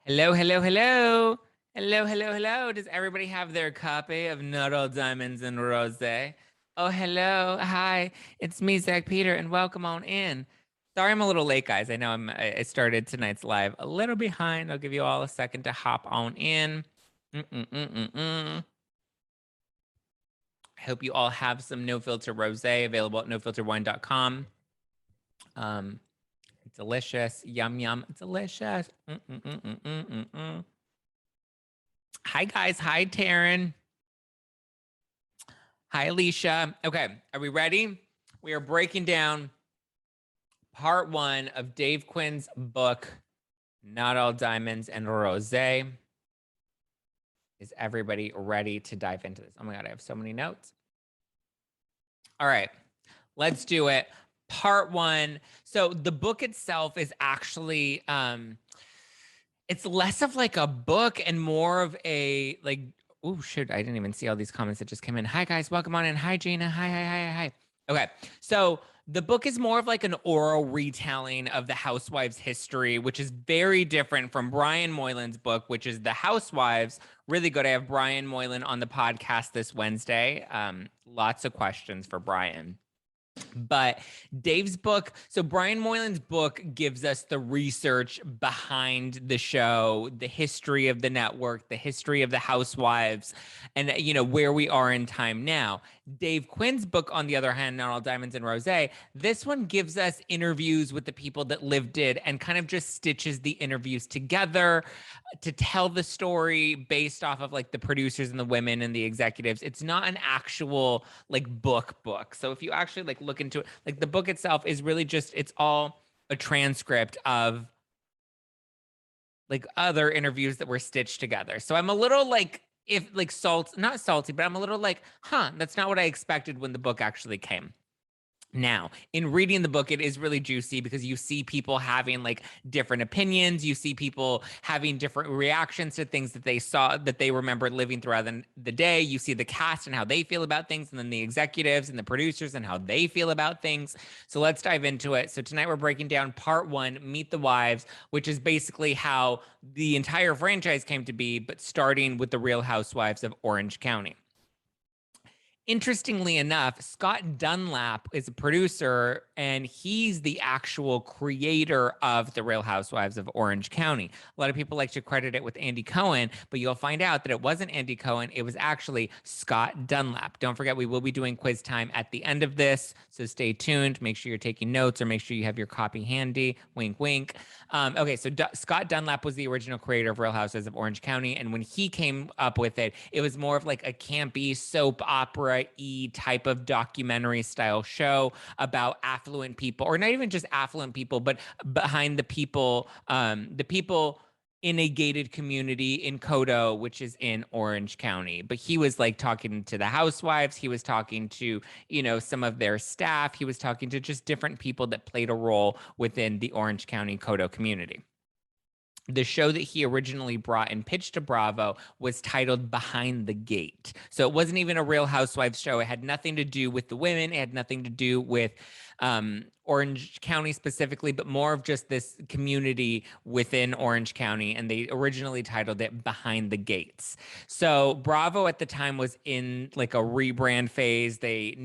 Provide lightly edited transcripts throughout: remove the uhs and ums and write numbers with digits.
Hello, hello, hello. Hello, hello, hello. Does everybody have their copy of Not All Diamonds and Rosé? Oh, hello. Hi. It's me, Zack Peter, and welcome on in. Sorry I'm a little late, guys. I know I started tonight's live a little behind. I'll give you all a second to hop on in. I hope you all have some No Filter Rosé available at nofilterwine.com. It's delicious. Yum, yum. It's delicious. Hi, guys. Hi, Taryn. Hi, Alicia. Okay, are we ready? We are breaking down part one of Dave Quinn's book, Not All Diamonds and Rosé. Is everybody ready to dive into this? Oh my God, I have so many notes. All right, let's do it. Part one. So the book itself is actually, it's less of like a book and more of a like, oh shoot, I didn't even see all these comments that just came in. Hi guys, welcome on in. Hi Gina. Hi. Okay, so the book is more of like an oral retelling of the Housewives' history, which is very different from Brian Moylan's book, which is The Housewives. Really good. I have Brian Moylan on the podcast this Wednesday. Lots of questions for Brian. But Dave's book, so Brian Moylan's book gives us the research behind the show, the history of the network, the history of the Housewives, and where we are in time now. Dave Quinn's book, on the other hand, Not All Diamonds and Rosé, this one gives us interviews with the people that lived it and kind of just stitches the interviews together to tell the story based off of like the producers and the women and the executives. It's not an actual like book. So if you actually like look into it, like the book itself is really just, it's all a transcript of like other interviews that were stitched together. So I'm a little like, if like not salty, but I'm a little like, that's not what I expected when the book actually came. Now, in reading the book, it is really juicy because you see people having like different opinions. You see people having different reactions to things that they saw, that they remember living throughout the day. You see the cast and how they feel about things, and then the executives and the producers and how they feel about things. So let's dive into it. So tonight we're breaking down part one, Meet the Wives, which is basically how the entire franchise came to be, but starting with the Real Housewives of Orange County. Interestingly enough, Scott Dunlap is a producer, and he's the actual creator of The Real Housewives of Orange County. A lot of people like to credit it with Andy Cohen, but you'll find out that it wasn't Andy Cohen. It was actually Scott Dunlap. Don't forget, we will be doing quiz time at the end of this, so stay tuned. Make sure you're taking notes, or make sure you have your copy handy. Wink, wink. Okay, so Scott Dunlap was the original creator of Real Housewives of Orange County, and when he came up with it, it was more of like a campy soap opera-y type of documentary style show about affluent people, or not even just affluent people, but behind the people in a gated community in Kodo, which is in Orange County. But he was like talking to the housewives. He was talking to, some of their staff. He was talking to just different people that played a role within the Orange County Kodo community. The show that he originally brought and pitched to Bravo was titled Behind the Gate. So it wasn't even a Real Housewives show. It had nothing to do with the women. It had nothing to do with Orange County specifically, but more of just this community within Orange County. And they originally titled it Behind the Gates. So Bravo at the time was in like a rebrand phase. They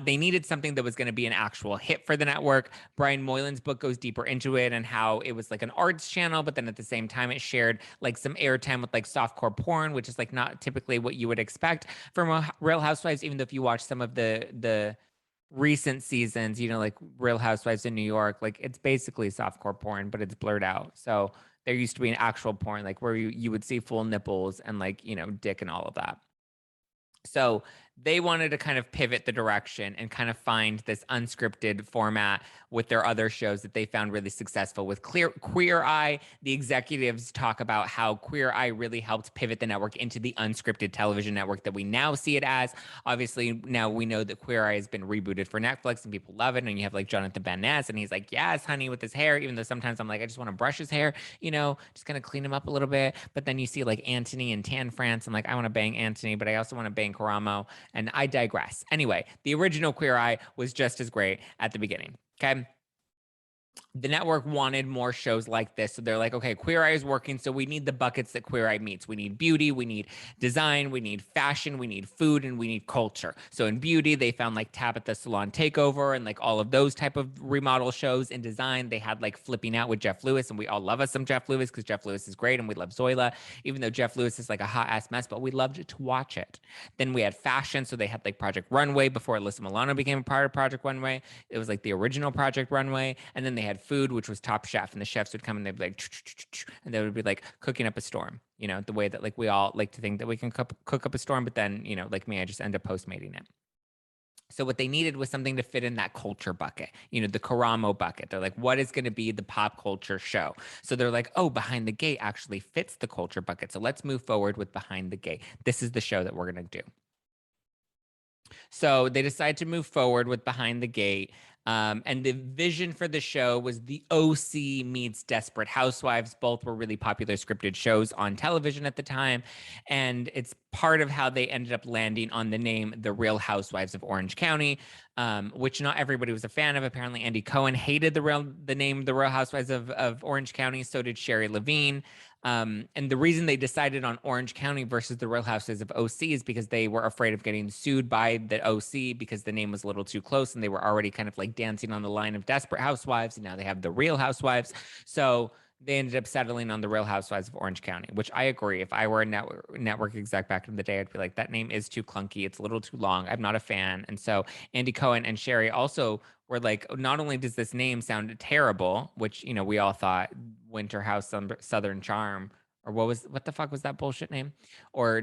needed something that was going to be an actual hit for the network. Brian Moylan's book goes deeper into it and how it was like an arts channel, but then at the same time it shared like some airtime with like softcore porn, which is like not typically what you would expect from Real Housewives, even though if you watch some of the recent seasons, like Real Housewives in New York, like it's basically softcore porn, but it's blurred out. So there used to be an actual porn, like where you would see full nipples and like, dick and all of that. So they wanted to kind of pivot the direction and kind of find this unscripted format with their other shows that they found really successful. With Queer Eye, the executives talk about how Queer Eye really helped pivot the network into the unscripted television network that we now see it as. Obviously, now we know that Queer Eye has been rebooted for Netflix and people love it. And you have like Jonathan Van Ness, and he's like, yes, honey, with his hair, even though sometimes I'm like, I just want to brush his hair, just kind of clean him up a little bit. But then you see like Anthony and Tan France. I'm like, I want to bang Anthony, but I also want to bang Karamo. And I digress. Anyway, the original Queer Eye was just as great at the beginning. Okay. the network wanted more shows like this. So they're like, okay, Queer Eye is working. So we need the buckets that Queer Eye meets. We need beauty, we need design, we need fashion, we need food, and we need culture. So in beauty, they found like Tabitha Salon Takeover and like all of those type of remodel shows. In design, they had like Flipping Out with Jeff Lewis. And we all love us some Jeff Lewis because Jeff Lewis is great. And we love Zoila, even though Jeff Lewis is like a hot ass mess, but we loved to watch it. Then we had fashion. So they had like Project Runway before Alyssa Milano became a part of Project Runway. It was like the original Project Runway. And then they had food, which was Top Chef, and the chefs would come and they'd be like, and they would be like cooking up a storm, you know, the way that like we all like to think that we can cook up a storm, but then, you know, like me, I just end up postmating it. So what they needed was something to fit in that culture bucket, you know, the Karamo bucket. They're like, what is going to be the pop culture show? So they're like, oh, Behind the Gate actually fits the culture bucket. So let's move forward with Behind the Gate. This is the show that we're going to do. So they decided to move forward with Behind the Gate. And the vision for the show was the OC meets Desperate Housewives. Both were really popular scripted shows on television at the time. And it's part of how they ended up landing on the name The Real Housewives of Orange County, which not everybody was a fan of. Apparently, Andy Cohen hated the name The Real Housewives of Orange County. So did Sherry Levine. And the reason they decided on Orange County versus the Real Housewives of OC is because they were afraid of getting sued by the OC because the name was a little too close and they were already kind of like dancing on the line of Desperate Housewives. And now they have the Real Housewives. So they ended up settling on the Real Housewives of Orange County, which I agree. If I were a network exec back in the day, I'd be like, that name is too clunky. It's a little too long. I'm not a fan. And so Andy Cohen and Sherry also were like, not only does this name sound terrible, which, you know, we all thought Winter House Southern Charm, or what the fuck was that bullshit name? Or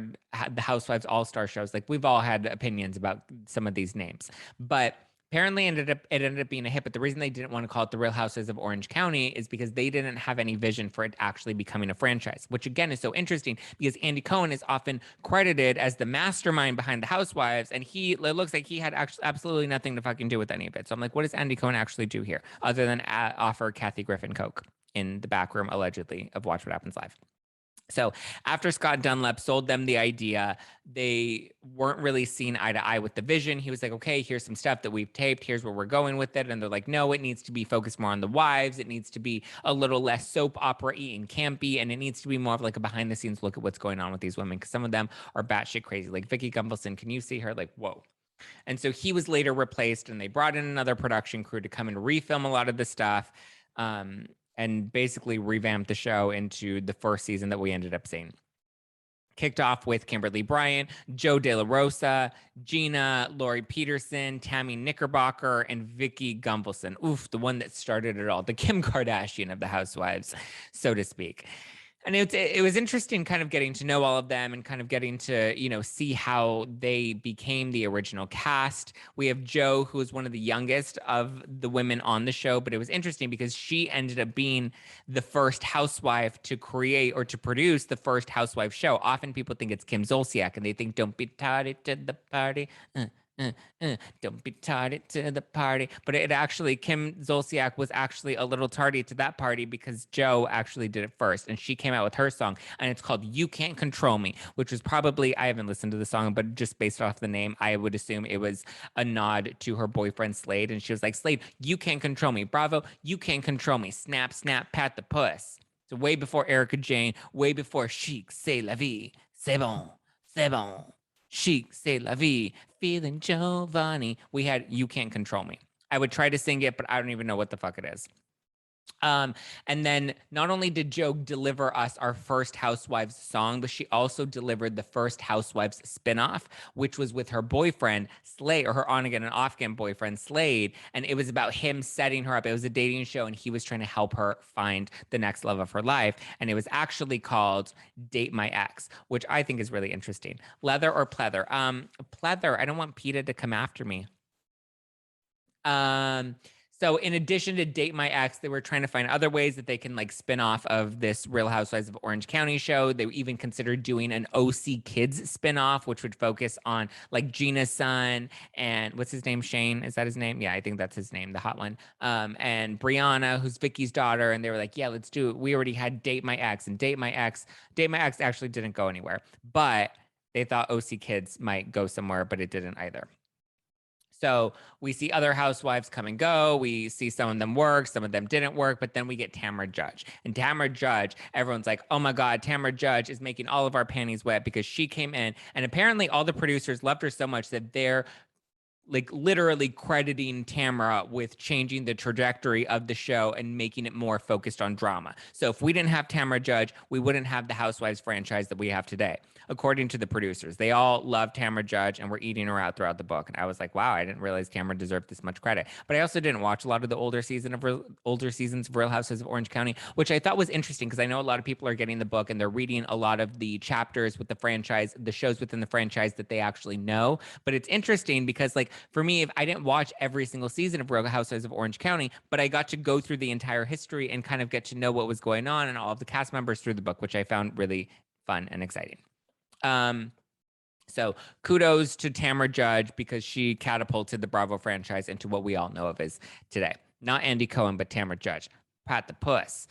the Housewives All-Star shows. Like, we've all had opinions about some of these names. But apparently it ended up being a hit. But the reason they didn't want to call it the Real Housewives of Orange County is because they didn't have any vision for it actually becoming a franchise, which again is so interesting because Andy Cohen is often credited as the mastermind behind the Housewives, and it looks like he had actually absolutely nothing to fucking do with any of it. So I'm like, what does Andy Cohen actually do here other than offer Kathy Griffin coke in the back room allegedly of Watch What Happens Live? So after Scott Dunlap sold them the idea, they weren't really seeing eye to eye with the vision. He was like, okay, here's some stuff that we've taped. Here's where we're going with it. And they're like, no, it needs to be focused more on the wives. It needs to be a little less soap opera-y and campy. And it needs to be more of like a behind the scenes look at what's going on with these women. Because some of them are batshit crazy. Like Vicky Gunvalson, can you see her? Like, whoa. And so he was later replaced and they brought in another production crew to come and refilm a lot of the stuff. And basically revamped the show into the first season that we ended up seeing. Kicked off with Kimberly Bryant, Joe De La Rosa, Gina, Lori Peterson, Tammy Knickerbocker, and Vicky Gunvalson. Oof, the one that started it all, the Kim Kardashian of the Housewives, so to speak. And it was interesting kind of getting to know all of them and kind of getting to, you know, see how they became the original cast. We have Joe, who is one of the youngest of the women on the show, but it was interesting because she ended up being the first housewife to create or to produce the first housewife show. Often people think it's Kim Zolciak and they think, don't be tardy to the party. Don't be tardy to the party. But it actually, Kim Zolciak was actually a little tardy to that party because Joe actually did it first. And she came out with her song and it's called You Can't Control Me, which was probably, I haven't listened to the song, but just based off the name, I would assume it was a nod to her boyfriend Slade. And she was like, Slade, you can't control me. Bravo, you can't control me. Snap, snap, pat the puss. So way before Erica Jane, way before Chic, C'est la vie. C'est bon, c'est bon. Chic, C'est la vie, feeling Giovanni. We had You Can't Control Me. I would try to sing it, but I don't even know what the fuck it is. And then not only did Joe deliver us our first Housewives song, but she also delivered the first Housewives spinoff, which was with her boyfriend, Slade, or her on again and off again boyfriend, Slade. And it was about him setting her up. It was a dating show, and he was trying to help her find the next love of her life. And it was actually called Date My Ex, which I think is really interesting. Leather or pleather? Pleather. I don't want PETA to come after me. So in addition to Date My Ex, they were trying to find other ways that they can like spin off of this Real Housewives of Orange County show. They even considered doing an OC Kids spinoff, which would focus on like Gina's son and what's his name? Shane. Is that his name? Yeah, I think that's his name, the hot one. And Brianna, who's Vicky's daughter. And they were like, yeah, let's do it. We already had Date My Ex, and Date My Ex actually didn't go anywhere, but they thought OC Kids might go somewhere, but it didn't either. So we see other housewives come and go. We see some of them work, some of them didn't work, but then we get Tamra Judge. And Tamra Judge, everyone's like, oh my God, Tamra Judge is making all of our panties wet because she came in. And apparently all the producers loved her so much that they're like literally crediting Tamra with changing the trajectory of the show and making it more focused on drama. So if we didn't have Tamra Judge, we wouldn't have the Housewives franchise that we have today, according to the producers. They all love Tamra Judge and were eating her out throughout the book. And I was like, wow, I didn't realize Tamra deserved this much credit. But I also didn't watch a lot of the older seasons of Real Housewives of Orange County, which I thought was interesting because I know a lot of people are getting the book and they're reading a lot of the chapters with the franchise, the shows within the franchise that they actually know. But it's interesting because like for me, if I didn't watch every single season of Real Housewives of Orange County, but I got to go through the entire history and kind of get to know what was going on and all of the cast members through the book, which I found really fun and exciting. So kudos to Tamra Judge because she catapulted the Bravo franchise into what we all know of as today. Not Andy Cohen, but Tamra Judge. Pat the Puss.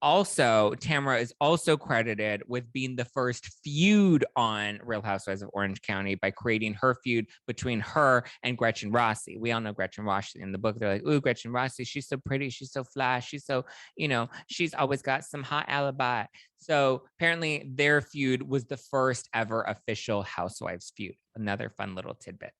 Also, Tamra is also credited with being the first feud on Real Housewives of Orange County by creating her feud between her and Gretchen Rossi. We all know Gretchen Rossi in the book. They're like, ooh, Gretchen Rossi, she's so pretty. She's so flash. She's so, she's always got some hot alibi. So apparently their feud was the first ever official Housewives feud. Another fun little tidbit.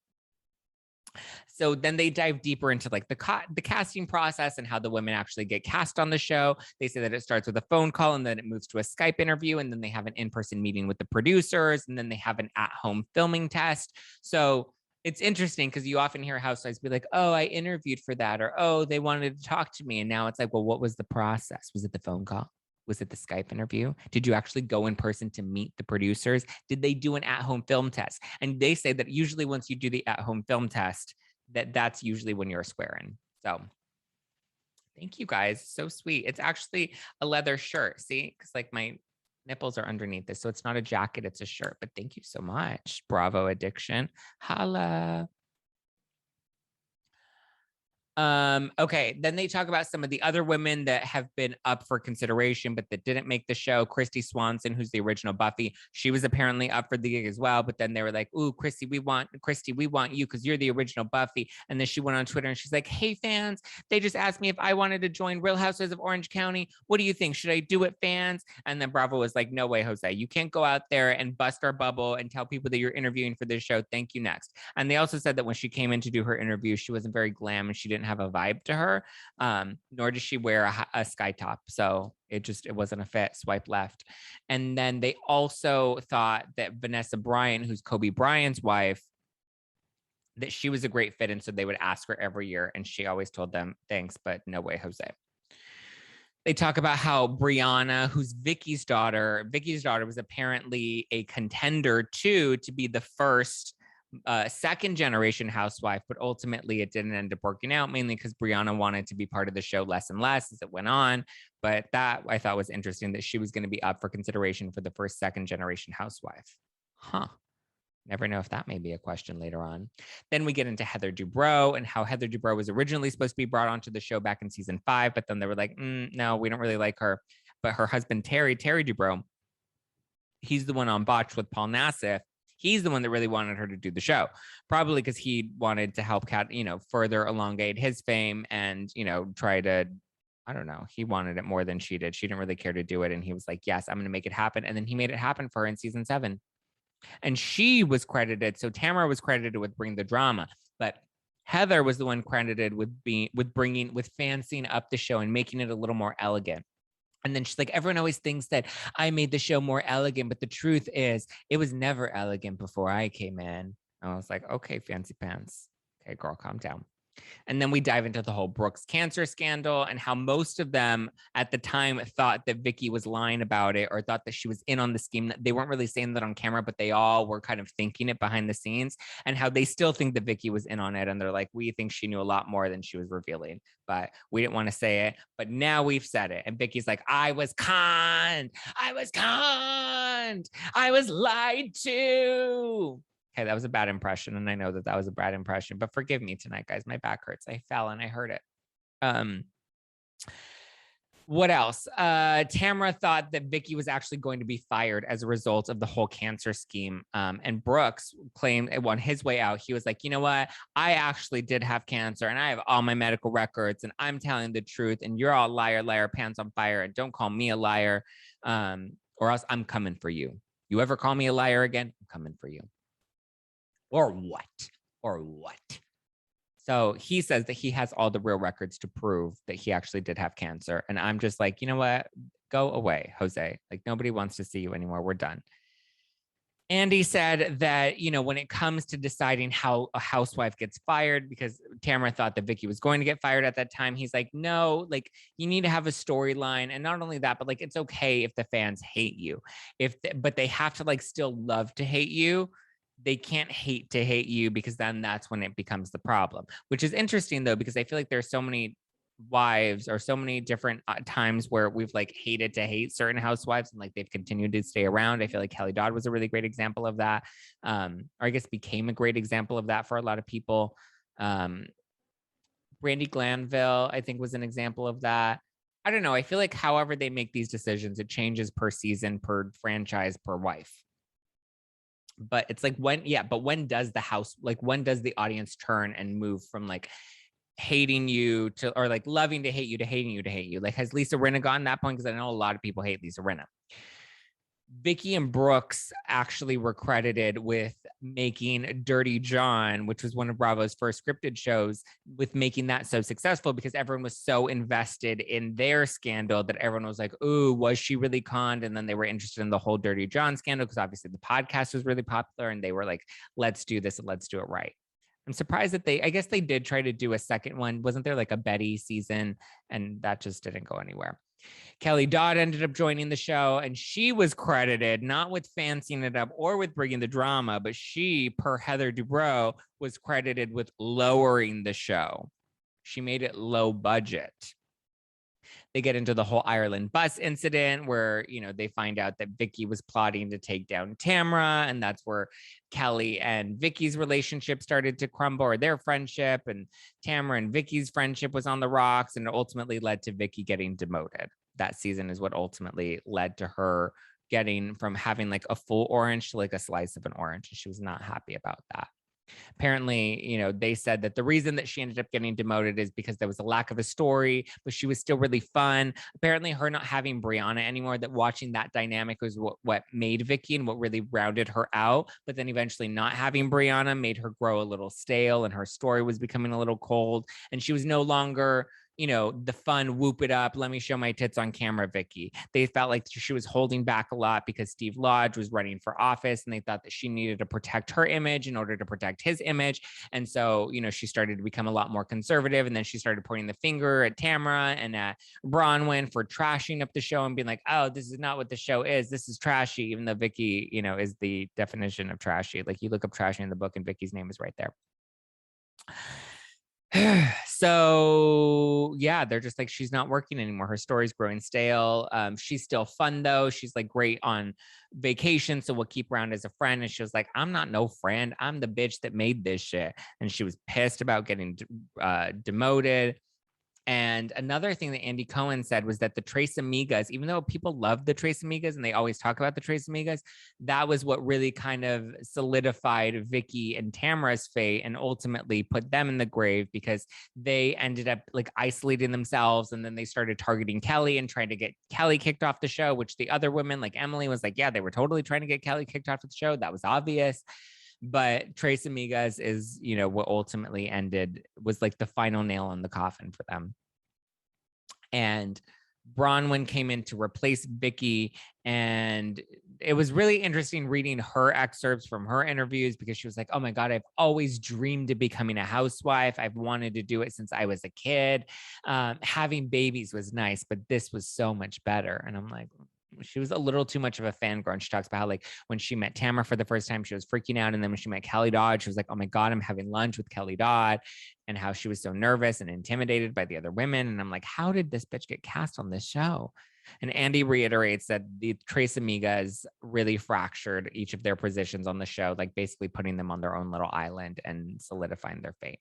So then they dive deeper into like the casting process and how the women actually get cast on the show. They say that it starts with a phone call and then it moves to a Skype interview. And then they have an in-person meeting with the producers. And then they have an at-home filming test. So it's interesting because you often hear housewives be like, oh, I interviewed for that. Or, oh, they wanted to talk to me. And now it's like, well, what was the process? Was it the phone call? Was it the Skype interview? Did you actually go in person to meet the producers? Did they do an at-home film test? And they say that usually once you do the at-home film test, that's usually when you're squaring. So thank you guys. So sweet. It's actually a leather shirt. See, because like my nipples are underneath this. So it's not a jacket, it's a shirt. But thank you so much. Bravo Addiction. Holla. Okay, then they talk about some of the other women that have been up for consideration, but that didn't make the show. Christy Swanson, who's the original Buffy, she was apparently up for the gig as well. But then they were like, "Ooh, Christy, we want you because you're the original Buffy." And then she went on Twitter and she's like, "Hey fans, they just asked me if I wanted to join Real Housewives of Orange County. What do you think? Should I do it, fans?" And then Bravo was like, "No way, Jose. You can't go out there and bust our bubble and tell people that you're interviewing for this show. Thank you, next." And they also said that when she came in to do her interview, she wasn't very glam and she didn't have a vibe to her, nor does she wear a sky top. So it wasn't a fit. Swipe left. And then they also thought that Vanessa Bryant, who's Kobe Bryant's wife, that she was a great fit. And so they would ask her every year. And she always told them, thanks, but no way, Jose. They talk about how Brianna, who's Vicky's daughter was apparently a contender to be the first second generation housewife, but ultimately it didn't end up working out, mainly because Brianna wanted to be part of the show less and less as it went on. But that I thought was interesting, that she was going to be up for consideration for the first second generation housewife. Never know if that may be a question later on. Then we get into Heather Dubrow and how Heather Dubrow was originally supposed to be brought onto the show back in season 5, but then they were like, no, we don't really like her. But her husband, Terry Dubrow, he's the one on Botched with Paul Nassif. He's the one that really wanted her to do the show, probably because he wanted to help further elongate his fame and, try to, I don't know, he wanted it more than she did. She didn't really care to do it. And he was like, yes, I'm going to make it happen. And then he made it happen for her in season 7. And she was credited. So Tamara was credited with bringing the drama, but Heather was the one credited with fancying up the show and making it a little more elegant. And then she's like, everyone always thinks that I made the show more elegant, but the truth is it was never elegant before I came in. I was like, okay, fancy pants. Okay, girl, calm down. And then we dive into the whole Brooks cancer scandal and how most of them at the time thought that Vicky was lying about it or thought that she was in on the scheme. They weren't really saying that on camera, but they all were kind of thinking it behind the scenes, and how they still think that Vicky was in on it. And they're like, we think she knew a lot more than she was revealing, but we didn't want to say it. But now we've said it. And Vicky's like, I was conned. I was lied to. Okay, that was a bad impression, and I know that was a bad impression, but forgive me tonight, guys. My back hurts. I fell and I hurt it. What else? Tamara thought that Vicky was actually going to be fired as a result of the whole cancer scheme. And Brooks claimed on his way out, he was like, you know what? I actually did have cancer and I have all my medical records and I'm telling the truth. And you're all liar, liar, pants on fire. And don't call me a liar, or else I'm coming for you. You ever call me a liar again? I'm coming for you. Or what? Or what? So he says that he has all the real records to prove that he actually did have cancer. And I'm just like, you know what? Go away, Jose. Like, nobody wants to see you anymore. We're done. Andy said that, you know, when it comes to deciding how a housewife gets fired, because Tamara thought that Vicky was going to get fired at that time, he's like, no, like, you need to have a storyline. And not only that, but like, it's okay if the fans hate you, but they have to like still love to hate you. They can't hate to hate you, because then that's when it becomes the problem, which is interesting though, because I feel like there's so many wives or so many different times where we've like hated to hate certain housewives and like they've continued to stay around. I feel like Kelly Dodd was a really great example of that. Or I guess became a great example of that for a lot of people. Brandy Glanville, I think, was an example of that. I don't know. I feel like however they make these decisions, it changes per season, per franchise, per wife. But it's like when does the audience turn and move from like hating you to, or like loving to hate you to hating you to hate you? Like, has Lisa Rinna gotten that point? Because I know a lot of people hate Lisa Rinna. Vicky and Brooks actually were credited with making Dirty John, which was one of Bravo's first scripted shows, with making that so successful because everyone was so invested in their scandal that everyone was like, ooh, was she really conned? And then they were interested in the whole Dirty John scandal because obviously the podcast was really popular and they were like, let's do this and let's do it right. I'm surprised that I guess they did try to do a second one. Wasn't there like a Betty season? And that just didn't go anywhere. Kelly Dodd ended up joining the show, and she was credited not with fancying it up or with bringing the drama, but she, per Heather Dubrow, was credited with lowering the show. She made it low budget. They get into the whole Ireland bus incident where, you know, they find out that Vicky was plotting to take down Tamara, and that's where Kelly and Vicky's relationship started to crumble, or their friendship, and Tamara and Vicky's friendship was on the rocks, and it ultimately led to Vicky getting demoted. That season is what ultimately led to her getting from having like a full orange to like a slice of an orange. And she was not happy about that. Apparently, you know, they said that the reason that she ended up getting demoted is because there was a lack of a story, but she was still really fun. Apparently, her not having Brianna anymore, that watching that dynamic was what made Vicky and what really rounded her out. But then eventually not having Brianna made her grow a little stale, and her story was becoming a little cold, and she was no longer, you know, the fun whoop it up, let me show my tits on camera Vicky. They felt like she was holding back a lot because Steve Lodge was running for office, and they thought that she needed to protect her image in order to protect his image. And so, you know, she started to become a lot more conservative, and then she started pointing the finger at Tamara and at Bronwyn for trashing up the show and being like, oh, this is not what the show is. This is trashy, even though Vicky, you know, is the definition of trashy. Like, you look up trashy in the book and Vicky's name is right there. So yeah, they're just like, she's not working anymore. Her story's growing stale. She's still fun though. She's like great on vacation, so we'll keep her around as a friend. And she was like, I'm not no friend. I'm the bitch that made this shit. And she was pissed about getting demoted. And another thing that Andy Cohen said was that the Tres Amigas, even though people love the Tres Amigas and they always talk about the Tres Amigas, that was what really kind of solidified Vicky and Tamara's fate and ultimately put them in the grave, because they ended up like isolating themselves, and then they started targeting Kelly and trying to get Kelly kicked off the show, which the other women like Emily was like, yeah, they were totally trying to get Kelly kicked off the show. That was obvious. But Tres Amigas is, you know, what ultimately was like the final nail in the coffin for them. And Bronwyn came in to replace Vicky, and it was really interesting reading her excerpts from her interviews, because she was like, oh my God, I've always dreamed of becoming a housewife. I've wanted to do it since I was a kid. Having babies was nice, but this was so much better. And I'm like, she was a little too much of a fangirl. And she talks about how, like, when she met Tamara for the first time, she was freaking out. And then when she met Kelly Dodd, she was like, oh my God, I'm having lunch with Kelly Dodd, and how she was so nervous and intimidated by the other women. And I'm like, how did this bitch get cast on this show? And Andy reiterates that the Tres Amigas really fractured each of their positions on the show, like basically putting them on their own little island and solidifying their fate.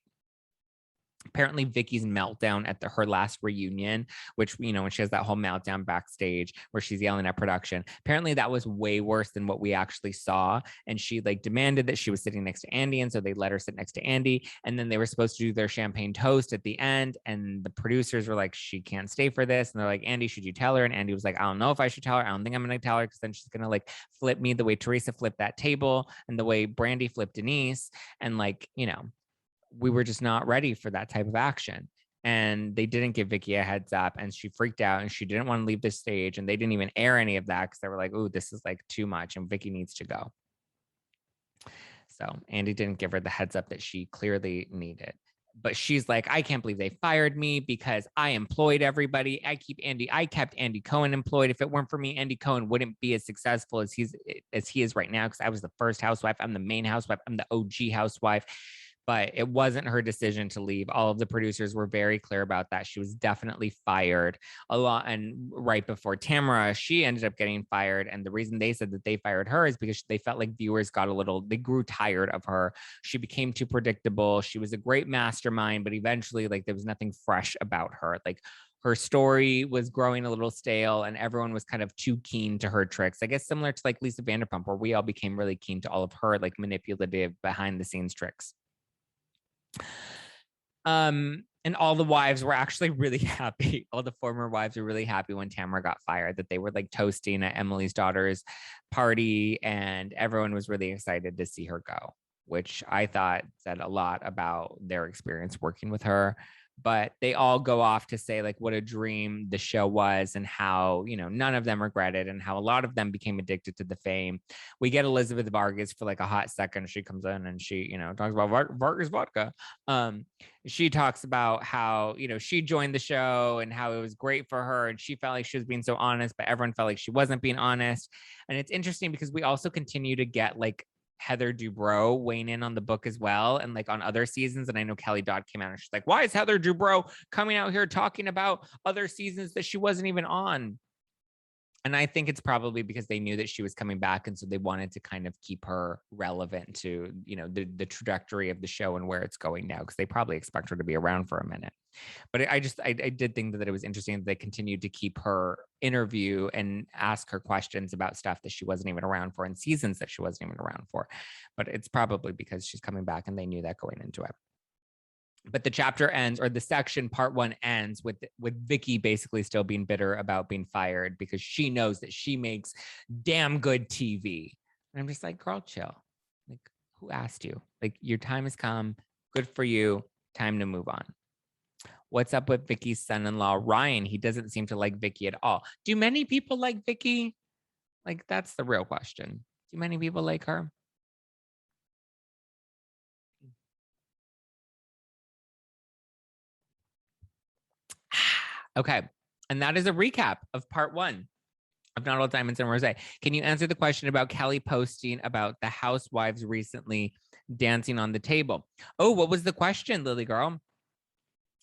Apparently Vicky's meltdown at her last reunion, which, you know, when she has that whole meltdown backstage where she's yelling at production, apparently that was way worse than what we actually saw. And she like demanded that she was sitting next to Andy. And so they let her sit next to Andy. And then they were supposed to do their champagne toast at the end. And the producers were like, she can't stay for this. And they're like, Andy, should you tell her? And Andy was like, I don't know if I should tell her. I don't think I'm going to tell her, because then she's going to like flip me the way Teresa flipped that table and the way Brandy flipped Denise. And like, you know, we were just not ready for that type of action. And they didn't give Vicky a heads up, and she freaked out and she didn't want to leave the stage. And they didn't even air any of that because they were like, oh, this is like too much and Vicky needs to go. So Andy didn't give her the heads up that she clearly needed. But she's like, I can't believe they fired me because I employed everybody. I kept Andy Cohen employed. If it weren't for me, Andy Cohen wouldn't be as successful as he is right now, because I was the first housewife. I'm the main housewife. I'm the OG housewife. But it wasn't her decision to leave. All of the producers were very clear about that. She was definitely fired a lot. And right before Tamara, she ended up getting fired. And the reason they said that they fired her is because they felt like viewers they grew tired of her. She became too predictable. She was a great mastermind, but eventually, like, there was nothing fresh about her. Like, her story was growing a little stale and everyone was kind of too keen to her tricks. I guess similar to like Lisa Vanderpump, where we all became really keen to all of her like manipulative behind the scenes tricks. And all the wives were actually really happy. All the former wives were really happy when Tamara got fired, that they were like toasting at Emily's daughter's party, and everyone was really excited to see her go, which I thought said a lot about their experience working with her. But they all go off to say like what a dream the show was, and how, you know, none of them regretted, and how a lot of them became addicted to the fame. We get Elizabeth Vargas for like a hot second. She comes in and she, you know, talks about Vargas vodka. She talks about how, you know, she joined the show and how it was great for her, and she felt like she was being so honest, but everyone felt like she wasn't being honest. And it's interesting because we also continue to get like Heather Dubrow weighing in on the book as well, and like on other seasons. And I know Kelly Dodd came out and she's like, why is Heather Dubrow coming out here talking about other seasons that she wasn't even on? And I think it's probably because they knew that she was coming back, and so they wanted to kind of keep her relevant to, you know, the trajectory of the show and where it's going now, because they probably expect her to be around for a minute. But I did think that it was interesting that they continued to keep her interview and ask her questions about stuff that she wasn't even around for, and seasons that she wasn't even around for. But it's probably because she's coming back and they knew that going into it. But the chapter ends, or the section part 1 ends with Vicky basically still being bitter about being fired because she knows that she makes damn good TV. And I'm just like, girl, chill. Like, who asked you? Like, your time has come. Good for you. Time to move on. What's up with Vicky's son-in-law, Ryan? He doesn't seem to like Vicky at all. Do many people like Vicky? Like, that's the real question. Do many people like her? Okay. And that is a recap of part 1 of Not All Diamonds and Rosé. Can you answer the question about Kelly posting about the housewives recently dancing on the table? Oh, what was the question, Lily girl?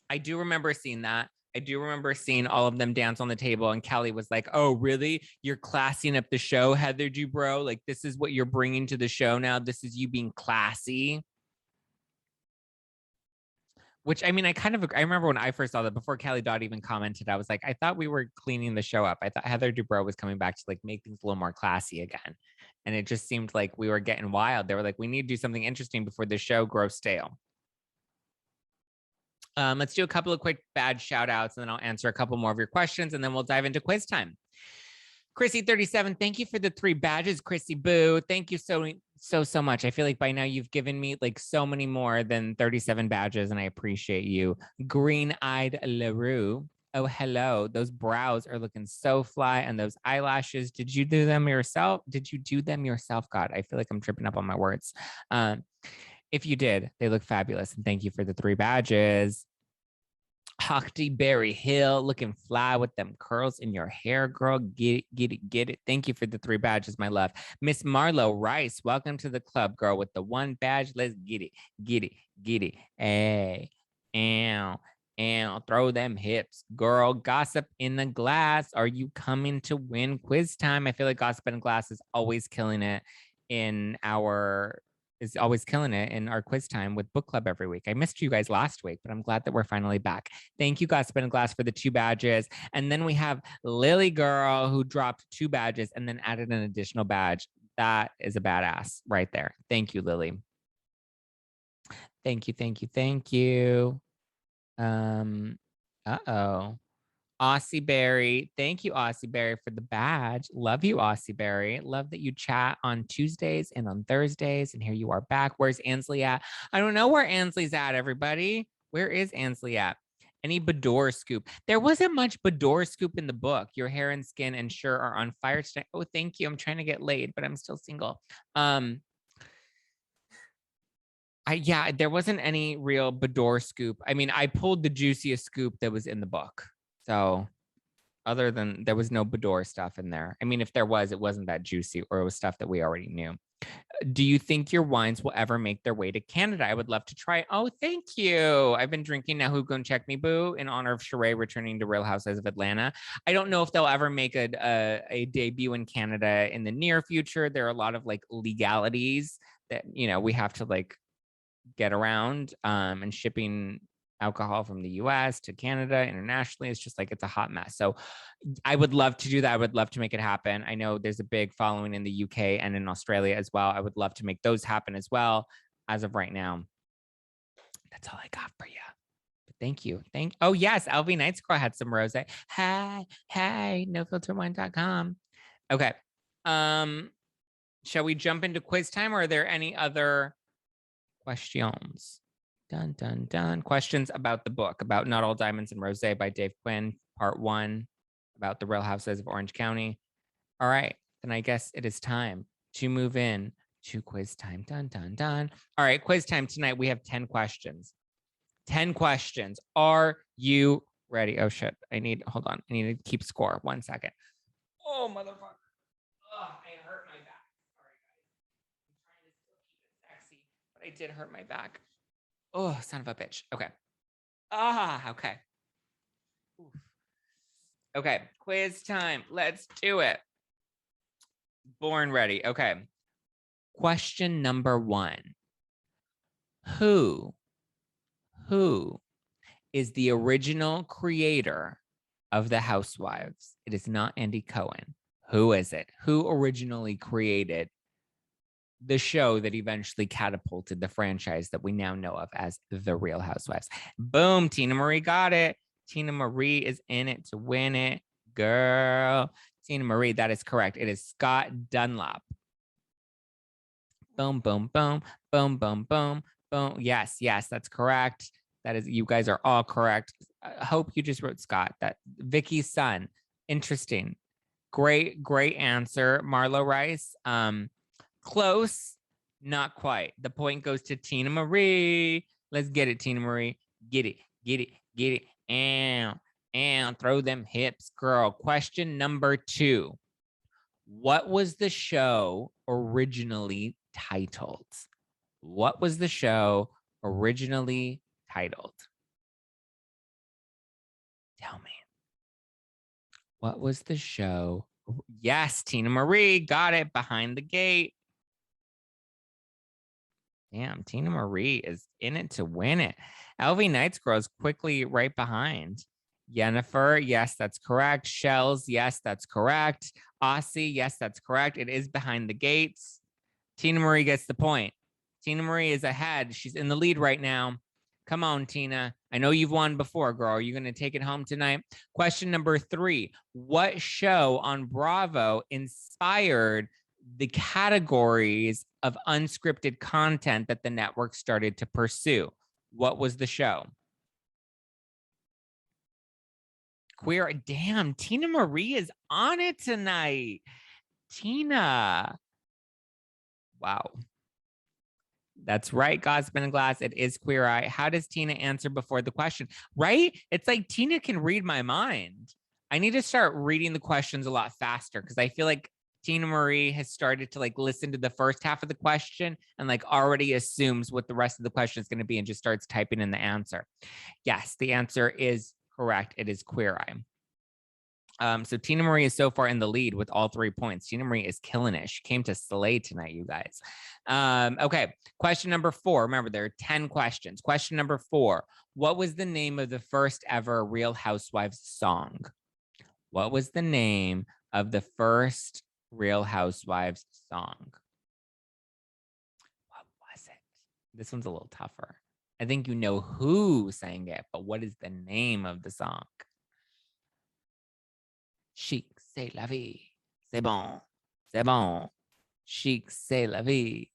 I do remember seeing that. I do remember seeing all of them dance on the table, and Kelly was like, oh, really? You're classing up the show, Heather Dubrow? Like, this is what you're bringing to the show now? This is you being classy? Which, I mean, I remember when I first saw that, before Kelly Dodd even commented, I was like, I thought we were cleaning the show up. I thought Heather Dubrow was coming back to like make things a little more classy again. And it just seemed like we were getting wild. They were like, we need to do something interesting before the show grows stale. Let's do a couple of quick bad shout outs, and then I'll answer a couple more of your questions, and then we'll dive into quiz time. Chrissy 37, thank you for the 3 badges, Chrissy Boo. Thank you so much. I feel like by now you've given me like so many more than 37 badges, and I appreciate you. Green-eyed LaRue. Oh, hello. Those brows are looking so fly, and those eyelashes. Did you do them yourself? God, I feel like I'm tripping up on my words. If you did, they look fabulous. And thank you for the 3 badges. Hockty Berry Hill, looking fly with them curls in your hair, girl. Get it. Thank you for the 3 badges, my love. Miss Marlo Rice, welcome to the club, girl, with the 1 badge. Let's get it. Hey, and throw them hips, girl. Gossip in the Glass, are you coming to win quiz time? I feel like Gossip in the Glass is always killing it in our is always killing it in our quiz time with book club every week. I missed you guys last week, but I'm glad that we're finally back. Thank you, Gossip and Glass, for the 2 badges. And then we have Lily Girl, who dropped 2 badges and then added an additional badge. That is a badass right there. Thank you, Lily. Thank you, thank you, thank you. Uh-oh. Aussie Berry. Thank you, Aussie Berry, for the badge. Love you, Aussie Berry. Love that you chat on Tuesdays and on Thursdays. And here you are back. Where's Ansley at? I don't know where Ansley's at, everybody. Where is Ansley at? Any Bador scoop? There wasn't much Bador scoop in the book. Your hair and skin and shirt are on fire tonight. Oh, thank you. I'm trying to get laid, but I'm still single. Yeah, there wasn't any real Bador scoop. I mean, I pulled the juiciest scoop that was in the book. So other than there was no Bador stuff in there. I mean, if there was, it wasn't that juicy, or it was stuff that we already knew. Do you think your wines will ever make their way to Canada? I would love to try. Oh, thank you. I've been drinking Now Who Gon' Check Me Boo in honor of Sheree returning to Real Housewives of Atlanta. I don't know if they'll ever make a debut in Canada in the near future. There are a lot of like legalities that, you know, we have to like get around, and shipping alcohol from the US to Canada internationally. It's just like, it's a hot mess. So I would love to do that. I would love to make it happen. I know there's a big following in the UK and in Australia as well. I would love to make those happen as well. As of right now, that's all I got for you. But thank you. Oh yes, LV Nights Girl had some rosé. Hey, nofilterwine.com. Okay. Shall we jump into quiz time, or are there any other questions? Dun, dun, dun. Questions about the book, about Not All Diamonds and Rosé by Dave Quinn, part 1, about the Real Housewives of Orange County. All right, then I guess it is time to move in to quiz time. Dun, dun, dun. All right, quiz time tonight. We have 10 questions. 10 questions. Are you ready? Oh, shit. Hold on. I need to keep score. 1 second. Oh, motherfucker. Oh, I hurt my back. Sorry, guys. I'm trying to still keep it sexy, but I did hurt my back. Oh, son of a bitch. Okay. Okay. Oof. Okay, quiz time. Let's do it. Born ready. Okay. Question number 1. Who is the original creator of the Housewives? It is not Andy Cohen. Who is it? Who originally created the show that eventually catapulted the franchise that we now know of as The Real Housewives? Boom, Tina Marie got it. Tina Marie is in it to win it. Girl, Tina Marie, that is correct. It is Scott Dunlap. Boom, boom, boom, boom, boom, boom, boom. Yes, that's correct. That is, you guys are all correct. I hope you just wrote Scott. That Vicky's son. Interesting. Great answer, Marlo Rice. Close, not quite. The point goes to Tina Marie. Let's get it, Tina Marie. Get it. And throw them hips, girl. Question number 2. What was the show originally titled? What was the show originally titled? Tell me. What was the show? Yes, Tina Marie got it. Behind the Gate. Damn, Tina Marie is in it to win it. LV Nights Girl is quickly right behind. Yennefer, yes, that's correct. Shells, yes, that's correct. Aussie, yes, that's correct. It is Behind the Gates. Tina Marie gets the point. Tina Marie is ahead. She's in the lead right now. Come on, Tina. I know you've won before, girl. Are you going to take it home tonight? Question number 3. What show on Bravo inspired the categories of unscripted content that the network started to pursue? What was the show? Queer. Damn, Tina Marie is on it tonight. Tina. Wow. That's right, Gossip and Glass. It is Queer Eye. How does Tina answer before the question? Right? It's like Tina can read my mind. I need to start reading the questions a lot faster, because I feel like Tina Marie has started to like listen to the first half of the question and like already assumes what the rest of the question is going to be and just starts typing in the answer. Yes, the answer is correct. It is Queer Eye. So Tina Marie is so far in the lead with all 3 points. Tina Marie is killing it. She came to slay tonight, you guys. Okay, question number 4. Remember, there are 10 questions. Question number 4. What was the name of the first ever Real Housewives song? What was the name of the first Real Housewives song? What was it? This one's a little tougher. I think you know who sang it, but what is the name of the song? Chic, c'est la vie. C'est bon. C'est bon. Chic, c'est la vie.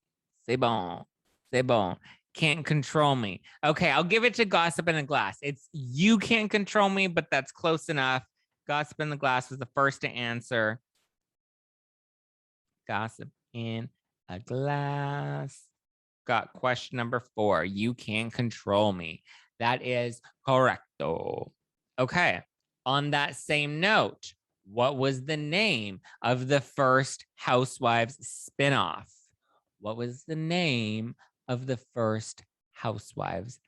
C'est bon. C'est bon. Can't control me. Okay, I'll give it to Gossip in a Glass. It's You Can't Control Me, but that's close enough. Gossip in the Glass was the first to answer. Gossip in a Glass. Got question number 4. You Can't Control Me. That is correcto. Okay, on that same note, what was the name of the first Housewives spinoff? What was the name of the first Housewives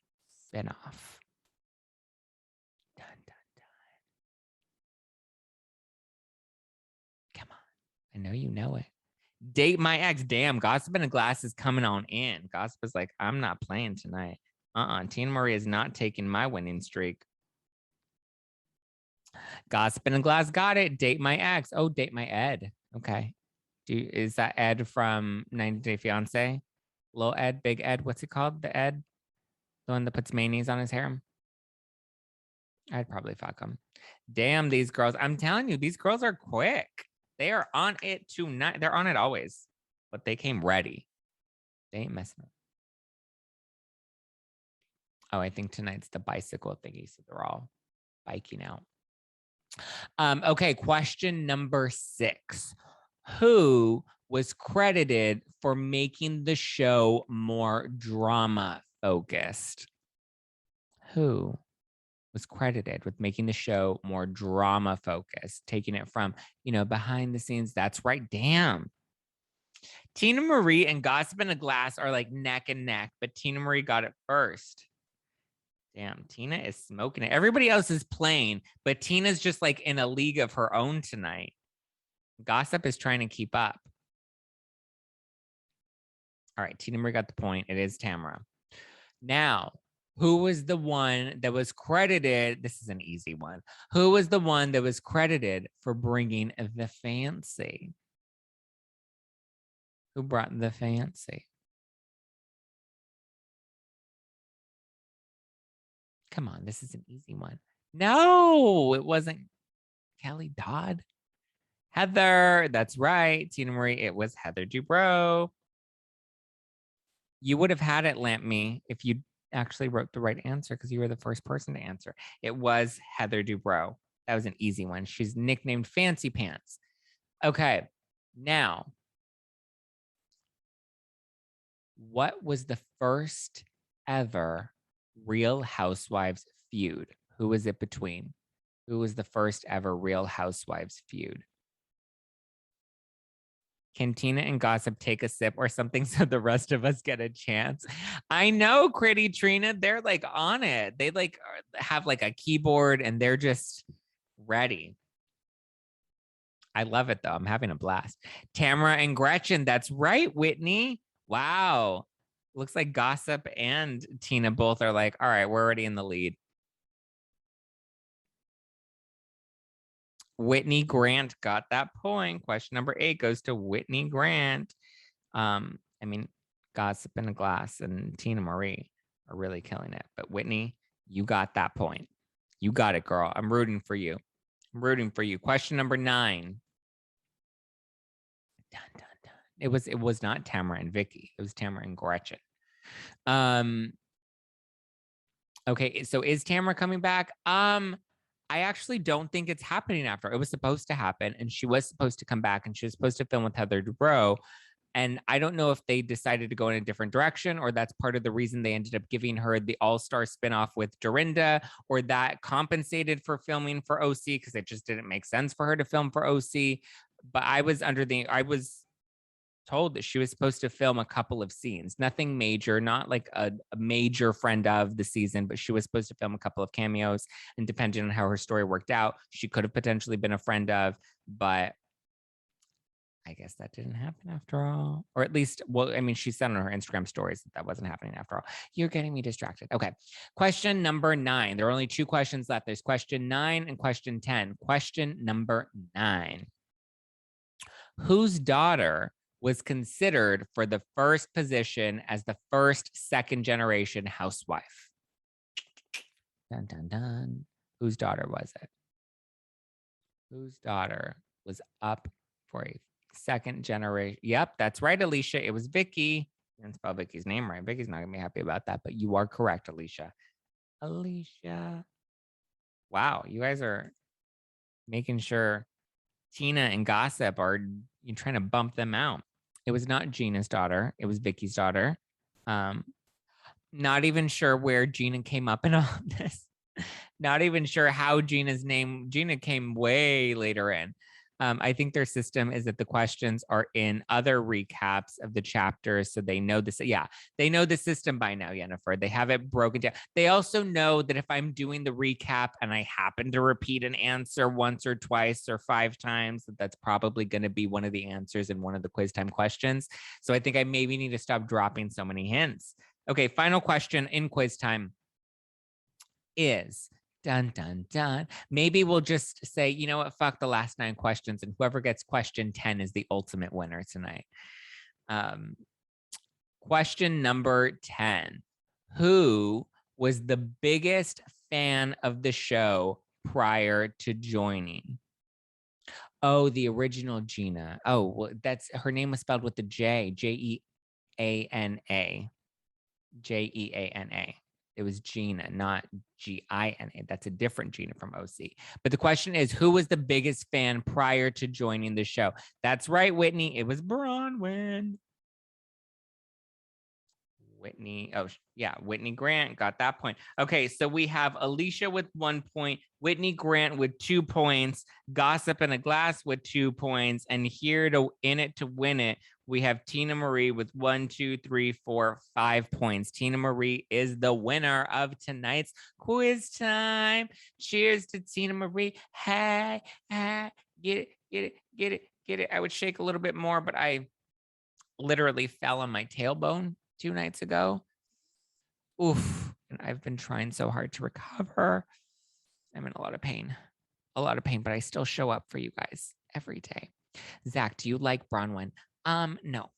spinoff? Dun, dun, dun. Come on. I know you know it. Date My Ex. Damn, Gossip in a Glass is coming on in. Gossip is like, I'm not playing tonight. Tina Marie is not taking my winning streak. Gossip in a Glass got it. Date My Ex. Oh, Date My Ed. Okay. Is that Ed from 90 Day Fiance? Little Ed, Big Ed. What's it called? The Ed? The one that puts mayonnaise on his hair? I'd probably fuck him. Damn, these girls. I'm telling you, these girls are quick. They are on it tonight. They're on it always. But they came ready. They ain't messing up. Oh, I think tonight's the bicycle thingy, so they're all biking out. Okay, question number 6. Who was credited for making the show more drama focused? Who was credited with making the show more drama focused, taking it from, behind the scenes? That's right. Damn. Tina Marie and Gossip in a Glass are like neck and neck, but Tina Marie got it first. Damn, Tina is smoking it. Everybody else is playing, but Tina's just like in a league of her own tonight. Gossip is trying to keep up. All right, Tina Marie got the point. It is Tamara. Now, who was the one that was credited? This is an easy one. Who was the one that was credited for bringing the fancy? Who brought the fancy? Come on, this is an easy one. No, it wasn't Kelly Dodd. Heather, that's right. Tina Marie, it was Heather Dubrow. You would have had it, Lamp Me, if you actually wrote the right answer because you were the first person to answer. It was Heather Dubrow. That was an easy one. She's nicknamed Fancy Pants. Okay, now, what was the first ever Real Housewives feud? Who was it between? Who was the first ever Real Housewives feud? Can Tina and Gossip take a sip or something so the rest of us get a chance? I know, Critty Trina, they're like on it. They like have like a keyboard and they're just ready. I love it though. I'm having a blast. Tamara and Gretchen, that's right, Whitney. Wow. Looks like Gossip and Tina both are like, all right, we're already in the lead. Whitney Grant got that point. Question number 8 goes to Whitney Grant. Gossip in a Glass and Tina Marie are really killing it. But Whitney, you got that point. You got it, girl. I'm rooting for you. I'm rooting for you. Question number 9. Dun, dun, dun. It was not Tamara and Vicky. It was Tamara and Gretchen. Okay, so is Tamara coming back? I actually don't think it's happening after. It was supposed to happen, and she was supposed to come back, and she was supposed to film with Heather Dubrow. And I don't know if they decided to go in a different direction, or that's part of the reason they ended up giving her the all-star spinoff with Dorinda, or that compensated for filming for OC because it just didn't make sense for her to film for OC. But I was told that she was supposed to film a couple of scenes, nothing major, not like a major friend of the season, but she was supposed to film a couple of cameos. And depending on how her story worked out, she could have potentially been a friend of, but I guess that didn't happen after all. Or at least, well, I mean, she said on her Instagram stories that wasn't happening after all. You're getting me distracted. Okay. Question number 9. There are only 2 questions left. There's question 9 and question 10. Question number 9. Whose daughter was considered for the first position as the first second generation housewife? Dun, dun, dun. Whose daughter was it? Whose daughter was up for a second generation? Yep, that's right, Alicia. It was Vicky. You didn't spell Vicky's name right. Vicky's not gonna be happy about that, but you are correct, Alicia. Alicia. Wow, you guys are making sure Tina and Gossip are you trying to bump them out. It was not Gina's daughter. It was Vicky's daughter. Not even sure where Gina came up in all this. Not even sure how Gina came way later in. I think their system is that the questions are in other recaps of the chapters. So they know this. Yeah, they know the system by now, Yennefer. They have it broken down. They also know that if I'm doing the recap and I happen to repeat an answer once or twice or 5 times, that's probably going to be one of the answers in one of the quiz time questions. So I think I maybe need to stop dropping so many hints. Okay, final question in quiz time is dun, dun, dun. Maybe we'll just say, you know what, fuck the last 9 questions, and whoever gets question 10 is the ultimate winner tonight. Question number 10. Who was the biggest fan of the show prior to joining? Oh, the original Gina. Oh, well, that's her name was spelled with the J, Jeana. Jeana. It was Gina, not Gina. That's a different Gina from OC. But the question is, who was the biggest fan prior to joining the show? That's right, Whitney. It was Bronwyn. Whitney. Oh, yeah. Whitney Grant got that point. Okay. So we have Alicia with 1 point, Whitney Grant with 2 points, Gossip in a Glass with 2 points. And here to in it to win it, we have Tina Marie with 1, 2, 3, 4, 5 points. Tina Marie is the winner of tonight's quiz time. Cheers to Tina Marie. Hey, hey, get it, get it, get it, get it. I would shake a little bit more, but I literally fell on my tailbone 2 nights ago. Oof. And I've been trying so hard to recover. I'm in a lot of pain, but I still show up for you guys every day. Zack, do you like Bronwyn? No,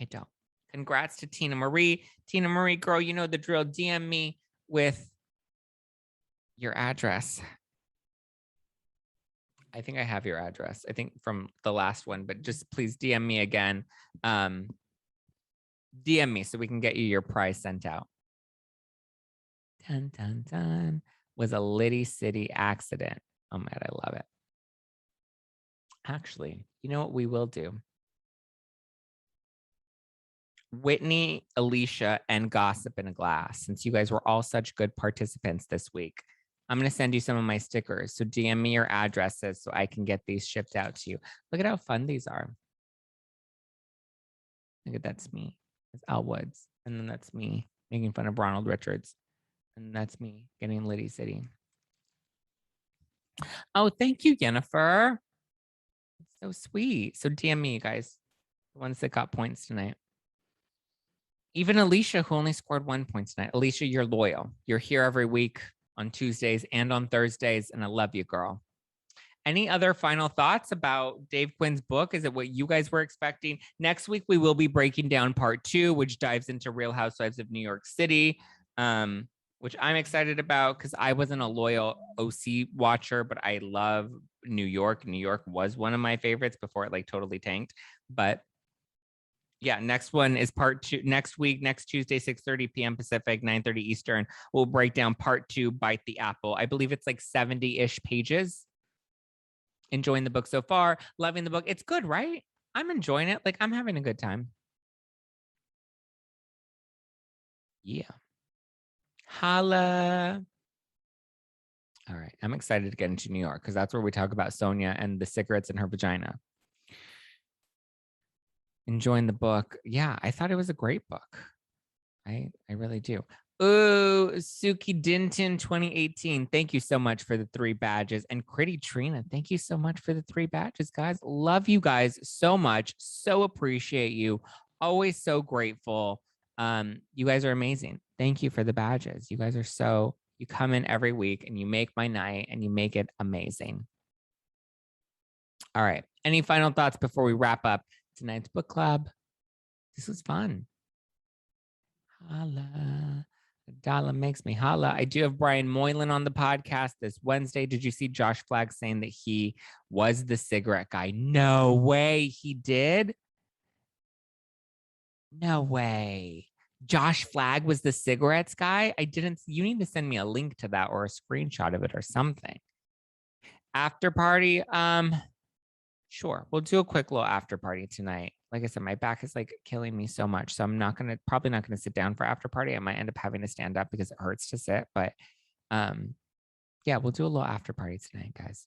I don't. Congrats to Tina Marie. Tina Marie, girl, you know the drill. DM me with your address. I think I have your address. I think from the last one, but just please DM me again. DM me so we can get you your prize sent out. Dun, dun, dun. Was a Liddy City accident. Oh man, I love it. Actually, you know what we will do? Whitney, Alicia, and Gossip in a Glass, since you guys were all such good participants this week, I'm going to send you some of my stickers. So DM me your addresses so I can get these shipped out to you. Look at how fun these are. Look at that's me. It's Al Woods. And then that's me making fun of Ronald Richards. And that's me getting Liddy City. Oh, thank you, Yennefer. It's so sweet. So DM me, you guys, the ones that got points tonight. Even Alicia, who only scored 1 point tonight. Alicia, you're loyal. You're here every week on Tuesdays and on Thursdays, and I love you, girl. Any other final thoughts about Dave Quinn's book? Is it what you guys were expecting? Next week, we will be breaking down part 2, which dives into Real Housewives of New York City, which I'm excited about because I wasn't a loyal OC watcher, but I love New York. New York was one of my favorites before it like totally tanked. But yeah, next one is part 2 next week, next Tuesday, 6:30 p.m. Pacific, 9:30 Eastern. We'll break down part 2, Bite the Apple. I believe it's like 70-ish pages. Enjoying the book so far, loving the book. It's good, right? I'm enjoying it. Like I'm having a good time. Yeah. Holla. All right. I'm excited to get into New York because that's where we talk about Sonia and the cigarettes in her vagina. enjoying the book. Yeah, I thought it was a great book. I really do. Oh, Suki Dinton 2018. Thank you so much for the 3 badges. And Critty Trina, thank you so much for the 3 badges, guys. Love you guys so much. So appreciate you. Always so grateful. You guys are amazing. Thank you for the badges. You guys are so, you come in every week and you make my night and you make it amazing. All right. Any final thoughts before we wrap up tonight's book club? This was fun. Holla. A dollar makes me holla. I do have Brian Moylan on the podcast this Wednesday. Did you see Josh Flagg saying that he was the cigarette guy? No way he did. No way. Josh Flagg was the cigarettes guy? I didn't. You need to send me a link to that or a screenshot of it or something. After party. Sure. We'll do a quick little after party tonight. Like I said, my back is like killing me so much. So I'm probably not gonna sit down for after party. I might end up having to stand up because it hurts to sit. But yeah, we'll do a little after party tonight, guys.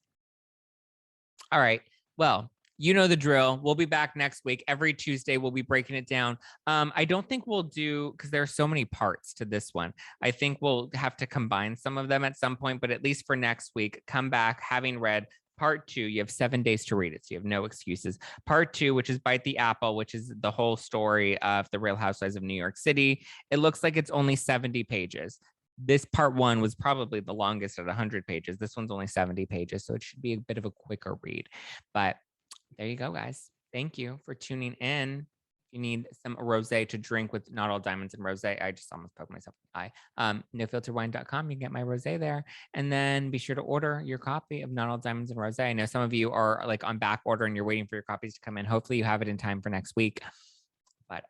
All right. Well, you know the drill. We'll be back next week. Every Tuesday, we'll be breaking it down. I don't think we'll do, because there are so many parts to this one. I think we'll have to combine some of them at some point, but at least for next week, come back having read Part 2. You have 7 days to read it, so you have no excuses. Part 2, which is Bite the Apple, which is the whole story of the Real Housewives of New York City. It looks like it's only 70 pages. This part 1 was probably the longest at 100 pages. This one's only 70 pages, so it should be a bit of a quicker read. But there you go, guys. Thank you for tuning in. If you need some rosé to drink with Not All Diamonds and Rosé, I just almost poked myself in the eye. NoFilterWine.com, you can get my rosé there. And then be sure to order your copy of Not All Diamonds and Rosé. I know some of you are like on back order and you're waiting for your copies to come in. Hopefully you have it in time for next week. But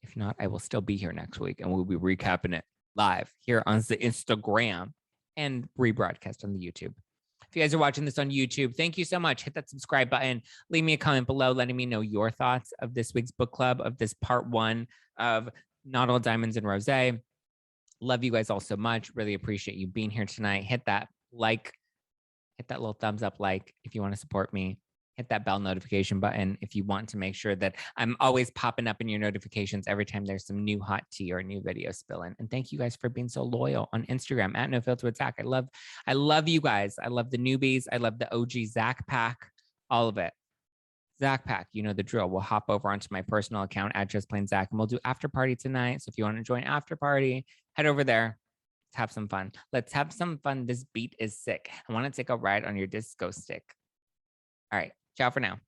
if not, I will still be here next week and we'll be recapping it live here on the Instagram and rebroadcast on the YouTube. If you guys are watching this on YouTube, thank you so much. Hit that subscribe button. Leave me a comment below letting me know your thoughts of this week's book club, of this part 1 of Not All Diamonds and Rosé. Love you guys all so much. Really appreciate you being here tonight. Hit that like, hit that little thumbs up like if you want to support me. Hit that bell notification button if you want to make sure that I'm always popping up in your notifications every time there's some new hot tea or a new video spilling. And thank you guys for being so loyal on Instagram at NoFilter with Zack. I love you guys. I love the newbies. I love the OG Zack pack, all of it. Zack pack, you know the drill. We'll hop over onto my personal account at Just Plain Zack and we'll do after party tonight. So if you want to join after party, head over there. Let's have some fun. Let's have some fun. This beat is sick. I want to take a ride on your disco stick. All right. Ciao for now.